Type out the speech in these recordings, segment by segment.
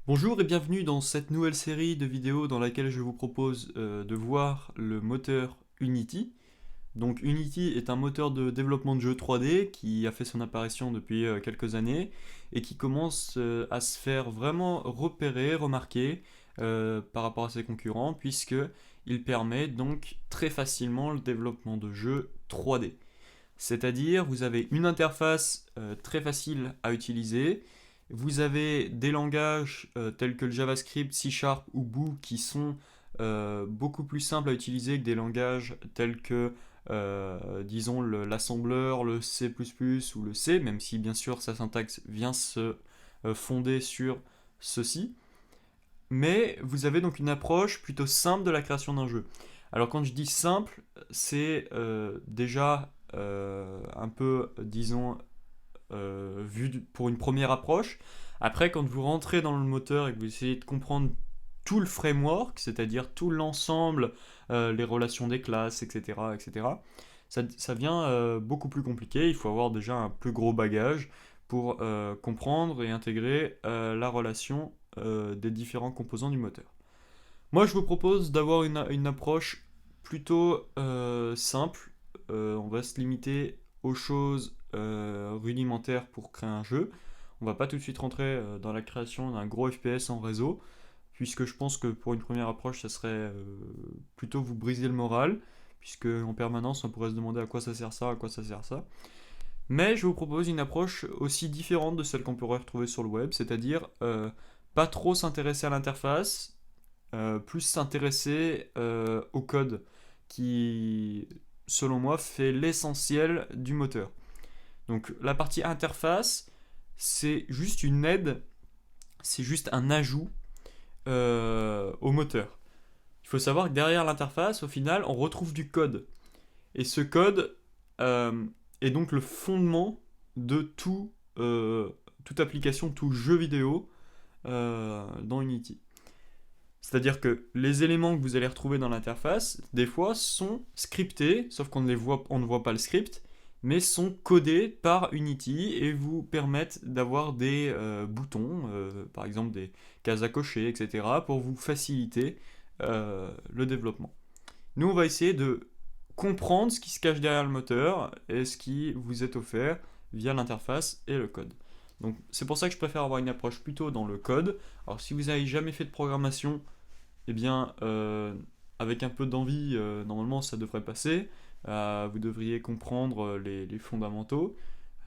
Bonjour et bienvenue dans cette nouvelle série de vidéos dans laquelle je vous propose de voir le moteur Unity. Donc Unity est un moteur de développement de jeux 3D qui a fait son apparition depuis quelques années et qui commence à se faire vraiment repérer, remarquer par rapport à ses concurrents puisque il permet donc très facilement le développement de jeux 3D. C'est-à-dire vous avez une interface très facile à utiliser. Vous avez des langages tels que le JavaScript, C Sharp ou Boo qui sont beaucoup plus simples à utiliser que des langages tels que, disons, l'assembleur, le C++ ou le C, même si bien sûr sa syntaxe vient se fonder sur ceci. Mais vous avez donc une approche plutôt simple de la création d'un jeu. Alors quand je dis simple, c'est déjà un peu, disons, pour une première approche. Après, quand vous rentrez dans le moteur et que vous essayez de comprendre tout le framework, c'est-à-dire tout l'ensemble, les relations des classes, etc., etc., ça devient beaucoup plus compliqué. Il faut avoir déjà un plus gros bagage pour comprendre et intégrer la relation des différents composants du moteur. Moi, je vous propose d'avoir une approche plutôt simple. On va se limiter aux choses rudimentaires pour créer un jeu. On va pas tout de suite rentrer dans la création d'un gros FPS en réseau, puisque je pense que pour une première approche, ça serait plutôt vous briser le moral, puisque en permanence, on pourrait se demander à quoi ça sert ça, à quoi ça sert ça. Mais je vous propose une approche aussi différente de celle qu'on pourrait retrouver sur le web, c'est-à-dire pas trop s'intéresser à l'interface, plus s'intéresser au code qui, selon moi, fait l'essentiel du moteur. Donc la partie interface, c'est juste une aide, c'est juste un ajout au moteur. Il faut savoir que derrière l'interface, au final, on retrouve du code. Et ce code est donc le fondement de toute application, tout jeu vidéo dans Unity. C'est-à-dire que les éléments que vous allez retrouver dans l'interface, des fois, sont scriptés, sauf qu'on ne voit pas le script, mais sont codés par Unity et vous permettent d'avoir des boutons, par exemple des cases à cocher, etc., pour vous faciliter le développement. Nous, on va essayer de comprendre ce qui se cache derrière le moteur et ce qui vous est offert via l'interface et le code. Donc c'est pour ça que je préfère avoir une approche plutôt dans le code. Alors si vous n'avez jamais fait de programmation, eh bien avec un peu d'envie, normalement ça devrait passer. Vous devriez comprendre les fondamentaux.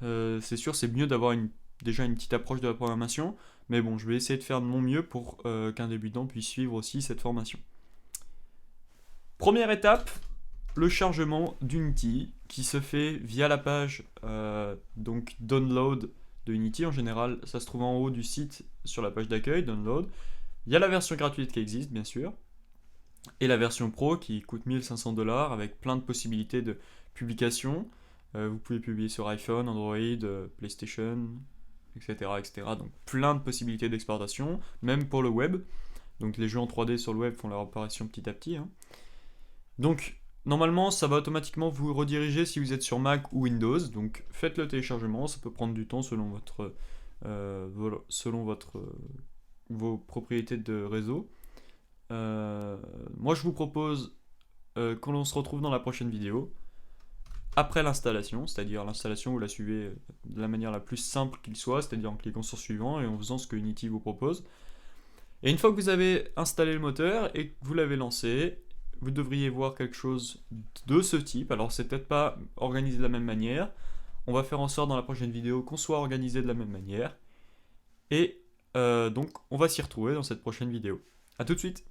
C'est sûr, c'est mieux d'avoir déjà une petite approche de la programmation, mais bon, je vais essayer de faire de mon mieux pour qu'un débutant puisse suivre aussi cette formation. Première étape, le chargement d'Unity qui se fait via la page donc download de Unity. En général, ça se trouve en haut du site sur la page d'accueil, download. Il y a la version gratuite qui existe, bien sûr, et la version pro qui coûte 1500$ avec plein de possibilités de publication. Vous pouvez publier sur iPhone, Android, PlayStation, etc., etc. Donc plein de possibilités d'exportation, même pour le web. Donc les jeux en 3D sur le web font leur apparition petit à petit, hein. Donc, normalement, ça va automatiquement vous rediriger si vous êtes sur Mac ou Windows. Donc, faites le téléchargement. Ça peut prendre du temps selon vos propriétés de réseau. Moi, je vous propose qu'on se retrouve dans la prochaine vidéo. Après l'installation, c'est-à-dire l'installation, vous la suivez de la manière la plus simple qu'il soit, c'est-à-dire en cliquant sur suivant et en faisant ce que Unity vous propose. Et une fois que vous avez installé le moteur et que vous l'avez lancé, vous devriez voir quelque chose de ce type. Alors c'est peut-être pas organisé de la même manière. On va faire en sorte dans la prochaine vidéo qu'on soit organisé de la même manière. Et donc on va s'y retrouver dans cette prochaine vidéo. A tout de suite.